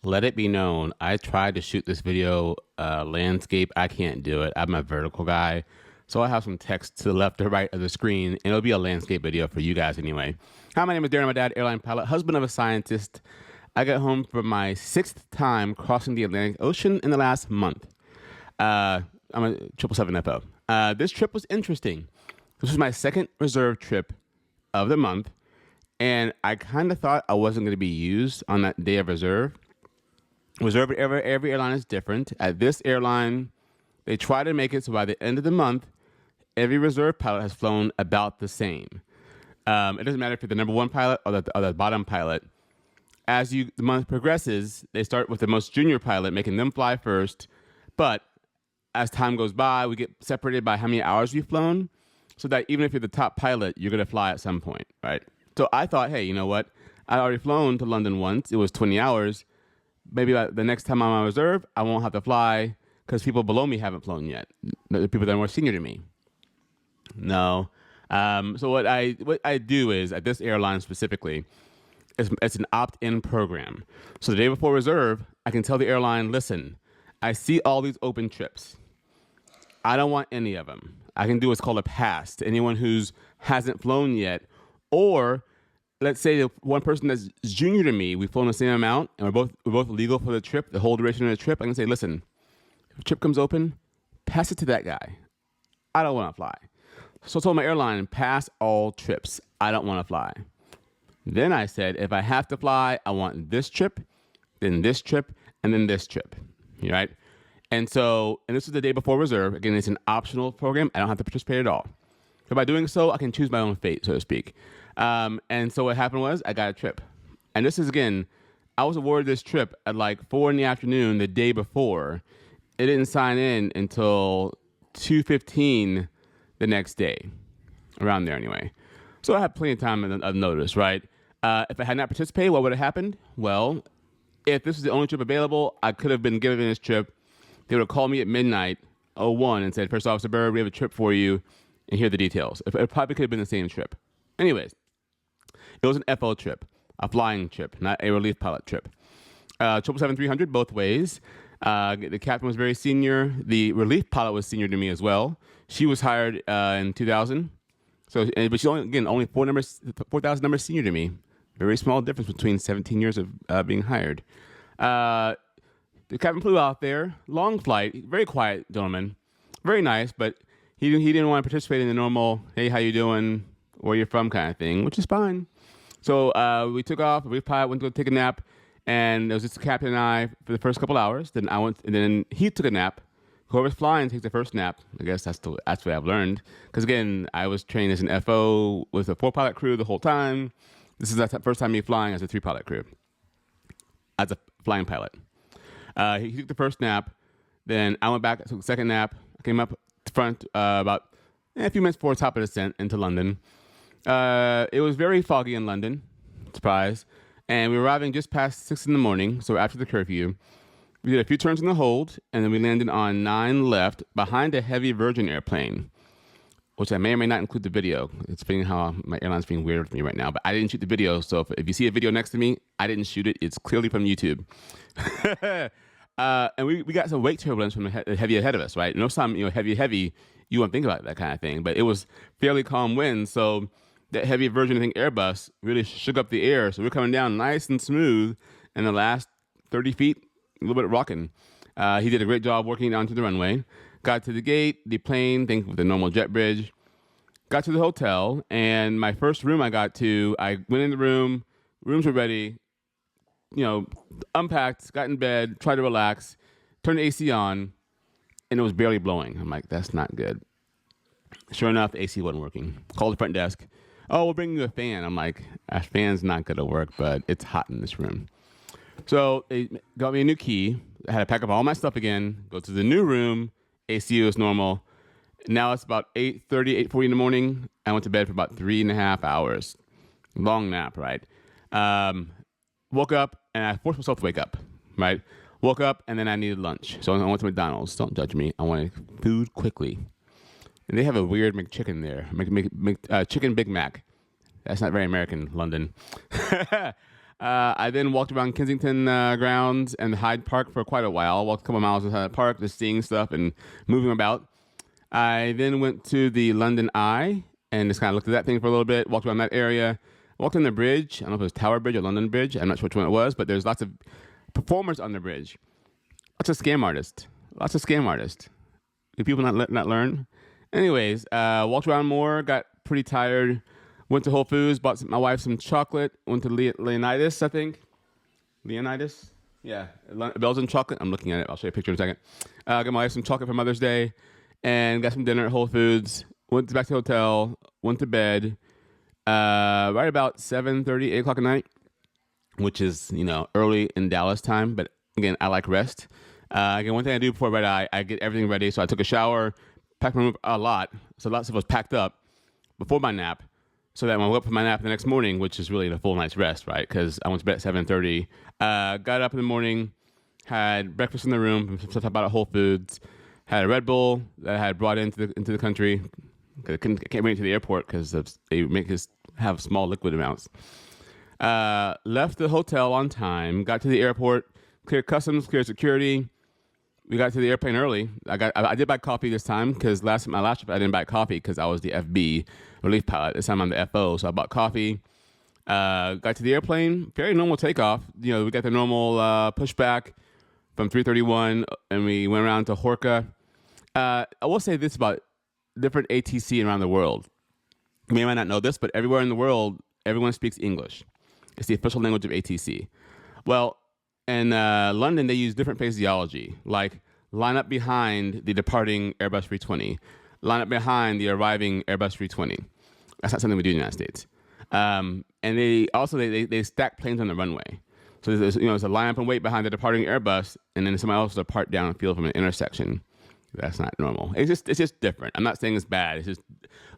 Let it be known, I tried to shoot this video landscape. I can't do it. I'm a vertical guy. So I have some text to the left or right of the screen, and it'll be a landscape video for you guys anyway. Hi, my name is Darren. I'm a dad, airline pilot, husband of a scientist. I got home for my 6th time crossing the Atlantic Ocean in the last month. I'm a 777 FO. This trip was interesting. This was my second reserve trip of the month, and I kind of thought I wasn't going to be used on that day of reserve. Reserve at every airline is different. At this airline, they try to make it so by the end of the month, every reserve pilot has flown about the same. It doesn't matter if you're the number one pilot or the bottom pilot. As the month progresses, they start with the most junior pilot, making them fly first. But as time goes by, we get separated by how many hours we've flown, so that even if you're the top pilot, you're going to fly at some point, right? So I thought, hey, you know what? I'd already flown to London once. It was 20 hours. Maybe the next time I'm on reserve, I won't have to fly because people below me haven't flown yet. The people that are more senior to me. No. So what I do is, at this airline specifically, it's an opt-in program. So the day before reserve, I can tell the airline, listen, I see all these open trips. I don't want any of them. I can do what's called a pass to anyone who's hasn't flown yet. Or let's say the one person that's junior to me, we've flown the same amount, and we're both legal for the trip, the whole duration of the trip. I can say, listen, if a trip comes open, pass it to that guy. I don't want to fly. So I told my airline, pass all trips. I don't want to fly. Then I said, if I have to fly, I want this trip, then this trip, and then this trip. Right? And this is the day before reserve. Again, it's an optional program. I don't have to participate at all. So by doing so, I can choose my own fate, so to speak. And so what happened was I got a trip. And this is, again, I was awarded this trip at like 4 p.m. the day before. It didn't sign in until 2:15 the next day, around there anyway. So I had plenty of time of notice, right? If I had not participated, what would have happened? Well, if this was the only trip available, I could have been given this trip. They would have called me at midnight, 01, and said, First Officer Bird, we have a trip for you, and here are the details. It probably could have been the same trip. Anyways, it was an FO trip, a flying trip, not a relief pilot trip. 777-300 both ways. The captain was very senior. The relief pilot was senior to me as well. She was hired in 2000. But she's only 4,000 numbers senior to me. Very small difference between 17 years of being hired. The captain flew out there, long flight, very quiet gentleman, very nice, but he didn't want to participate in the normal, hey, how you doing, where you're from kind of thing, which is fine. So we took off, the pilot went to go take a nap, and it was just the captain and I for the first couple hours. Then then he took a nap. Whoever's flying takes the first nap. I guess that's what I've learned. Because again, I was trained as an FO with a 4-pilot crew the whole time. This is the first time me flying as a 3-pilot crew, as a flying pilot. He took the first nap. Then I went back, took the second nap. I came up front about a few minutes before top of descent into London. It was very foggy in London, surprise. And we were arriving just past 6 a.m, so after the curfew. We did a few turns in the hold, and then we landed on 9 left behind a heavy Virgin airplane, which I may or may not include the video. It's funny how my airline's being weird with me right now, but I didn't shoot the video. So if you see a video next to me, I didn't shoot it. It's clearly from YouTube. And we got some wake turbulence from the heavy ahead of us, right? Most time, heavy, you won't think about that kind of thing, but it was fairly calm winds. So that heavy Virgin, I think, Airbus really shook up the air. So we're coming down nice and smooth, and the last 30 feet, a little bit of rocking. He did a great job working onto the runway. Got to the gate, the plane, think with the normal jet bridge. Got to the hotel, and my first room I got to, I went in the room, rooms were ready, unpacked, got in bed, tried to relax, turned the AC on, and it was barely blowing. I'm like, that's not good. Sure enough, the AC wasn't working. Called the front desk. Oh, we'll bring you a fan. I'm like, a fan's not going to work, but it's hot in this room. So they got me a new key. I had to pack up all my stuff again, go to the new room. AC was normal. Now it's about 8:30, 8:40 in the morning. I went to bed for about 3.5 hours. Long nap, right? Woke up, and I forced myself to wake up, right? Woke up, and then I needed lunch. So I went to McDonald's. Don't judge me. I wanted food quickly. And they have a weird McChicken there. Chicken Big Mac. That's not very American, London. I then walked around Kensington grounds and Hyde Park for quite a while. I walked a couple miles inside the park, just seeing stuff and moving about. I then went to the London Eye and just kind of looked at that thing for a little bit, walked around that area, walked on the bridge. I don't know if it was Tower Bridge or London Bridge. I'm not sure which one it was, but there's lots of performers on the bridge. Lots of scam artists. Lots of scam artists. Do people not learn? Anyways, walked around more, got pretty tired, went to Whole Foods, bought my wife some chocolate, went to Leonidas, I think. Leonidas? Yeah, Belgian chocolate. I'm looking at it. I'll show you a picture in a second. Got my wife some chocolate for Mother's Day and got some dinner at Whole Foods. Went back to the hotel, went to bed right about 7:30, 8 o'clock at night, which is, early in Dallas time. But again, I like rest. Again, one thing I do before red eye, I get everything ready. So I took a shower, packed my room a lot. So lots of stuff was packed up before my nap. So that when I woke up for my nap the next morning, which is really the full night's rest, right? Because I went to bed at 7:30. Got up in the morning, had breakfast in the room, some stuff about at Whole Foods, had a Red Bull that I had brought into the country. I can't bring it to the airport because they make us have small liquid amounts. Left the hotel on time, got to the airport, cleared customs, cleared security. We got to the airplane early. I did buy coffee this time because my last trip I didn't buy coffee because I was the FB relief pilot. This time I'm the FO, so I bought coffee. Got to the airplane, very normal takeoff. We got the normal pushback from 331, and we went around to Horka. I will say this about different ATC around the world. You may or might not know this, but everywhere in the world, everyone speaks English. It's the official language of ATC. Well, in London, they use different phraseology, like line up behind the departing Airbus 320, line up behind the arriving Airbus 320. That's not something we do in the United States. And they also they stack planes on the runway. So there's a line up and wait behind the departing Airbus, and then somebody else will depart downfield from an intersection. That's not normal. It's just different. I'm not saying it's bad. It's just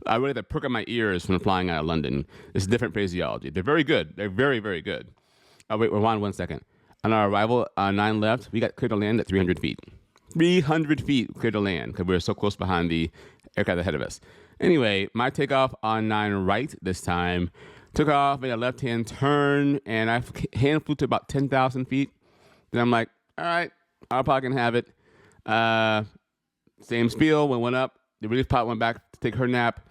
I really have to perk up my ears when flying out of London. It's different phraseology. They're very good. They're very, very good. Wait, rewind 1 second. On our arrival, 9 left, we got cleared to land at 300 feet. 300 feet cleared to land because we were so close behind the aircraft ahead of us. Anyway, my takeoff on 9 right this time. Took off, made a left-hand turn, and I hand flew to about 10,000 feet. Then I'm like, all right, I probably can have it. Same spiel, went up. The relief pilot went back to take her nap.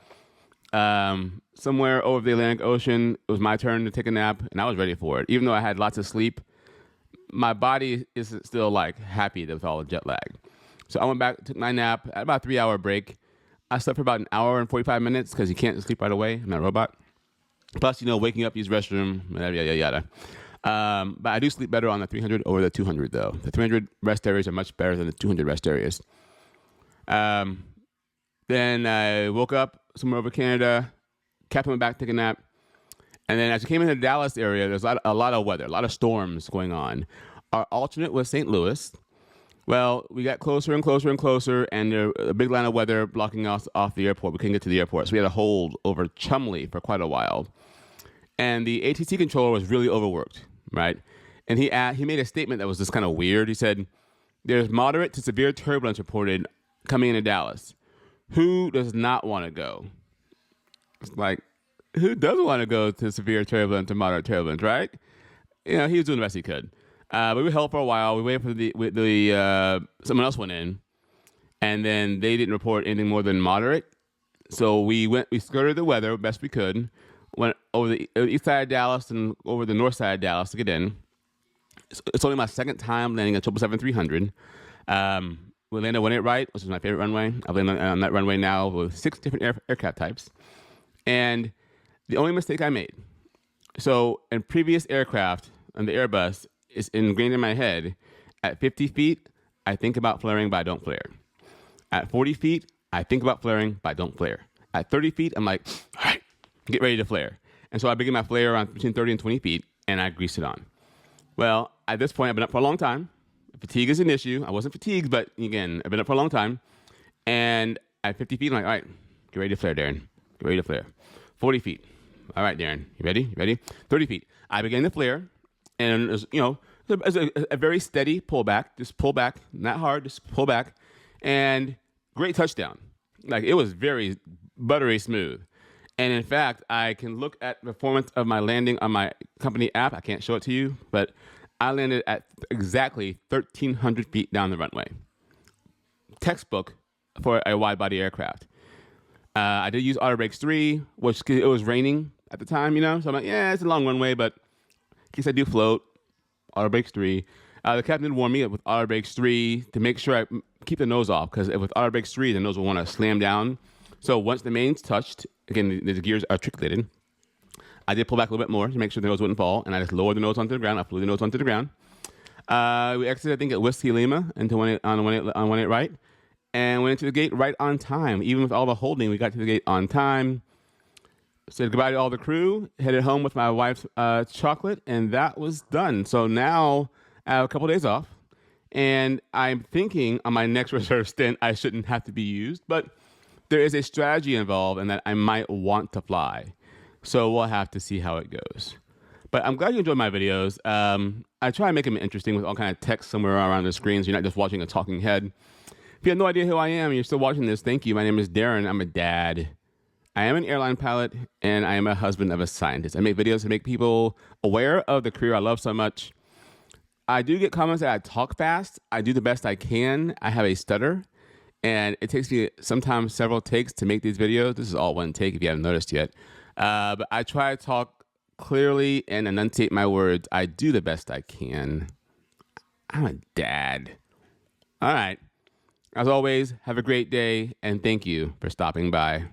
Somewhere over the Atlantic Ocean, it was my turn to take a nap, and I was ready for it. Even though I had lots of sleep, my body is still happy with all the jet lag. So I went back, took my nap, at about a 3-hour break. I slept for about an hour and 45 minutes because you can't sleep right away. I'm not a robot. Plus, waking up, use restroom, yada, yada. But I do sleep better on the 300 over the 200, though. The 300 rest areas are much better than the 200 rest areas. Then I woke up somewhere over Canada. Captain went back to take a nap. And then as we came into the Dallas area, there's a lot of weather, a lot of storms going on. Our alternate was St. Louis. Well, we got closer and closer and closer, and a big line of weather blocking us off the airport. We couldn't get to the airport, so we had to hold over Chumley for quite a while. And the ATC controller was really overworked, right? And he made a statement that was just kind of weird. He said, there's moderate to severe turbulence reported coming into Dallas. Who does not want to go? It's like, who doesn't want to go to severe turbulence or moderate turbulence, right? He was doing the best he could. But we held for a while. We waited for someone else went in, and then they didn't report anything more than moderate. So we skirted the weather best we could, went over the east side of Dallas and over the north side of Dallas to get in. It's only my second time landing a 777-300. We landed One 8 right, which is my favorite runway. I've landed on that runway now with 6 different aircraft types. And the only mistake I made, so in previous aircraft on the Airbus, it's ingrained in my head, at 50 feet, I think about flaring, but I don't flare. At 40 feet, I think about flaring, but I don't flare. At 30 feet, I'm like, all right, get ready to flare. And so I begin my flare around between 30 and 20 feet, and I grease it on. Well, at this point, I've been up for a long time. Fatigue is an issue. I wasn't fatigued, but again, I've been up for a long time. And at 50 feet, I'm like, all right, get ready to flare, Darren. Get ready to flare. 40 feet. All right, Darren, you ready? You ready? 30 feet. I began to flare, and it's a very steady pullback. Just pull back, not hard, just pull back. And great touchdown. It was very buttery smooth. And in fact, I can look at the performance of my landing on my company app. I can't show it to you, but I landed at exactly 1,300 feet down the runway. Textbook for a wide body aircraft. I did use Auto Brakes 3, which it was raining at the time, so I'm like, yeah, it's a long runway, but in case I do float, Auto Brakes 3. The captain warned me with Auto Brakes 3 to make sure I keep the nose off, because with Auto Brakes 3, the nose will want to slam down. So once the main's touched, again, the gears are articulated, I did pull back a little bit more to make sure the nose wouldn't fall, and I just lowered the nose onto the ground. I flew the nose onto the ground. We exited, I think, at Whiskey Lima into 18 right, and went into the gate right on time. Even with all the holding, we got to the gate on time. Said goodbye to all the crew, headed home with my wife's chocolate, and that was done. So now I have a couple of days off, and I'm thinking on my next reserve stint, I shouldn't have to be used, but there is a strategy involved in that I might want to fly. So we'll have to see how it goes. But I'm glad you enjoyed my videos. I try to make them interesting with all kind of text somewhere around the screen, so you're not just watching a talking head. If you have no idea who I am and you're still watching this, thank you. My name is Darren. I'm a dad. I am an airline pilot, and I am a husband of a scientist. I make videos to make people aware of the career I love so much. I do get comments that I talk fast. I do the best I can. I have a stutter, and it takes me sometimes several takes to make these videos. This is all one take if you haven't noticed yet. But I try to talk clearly and enunciate my words. I do the best I can. I'm a dad. All right. As always, have a great day, and thank you for stopping by.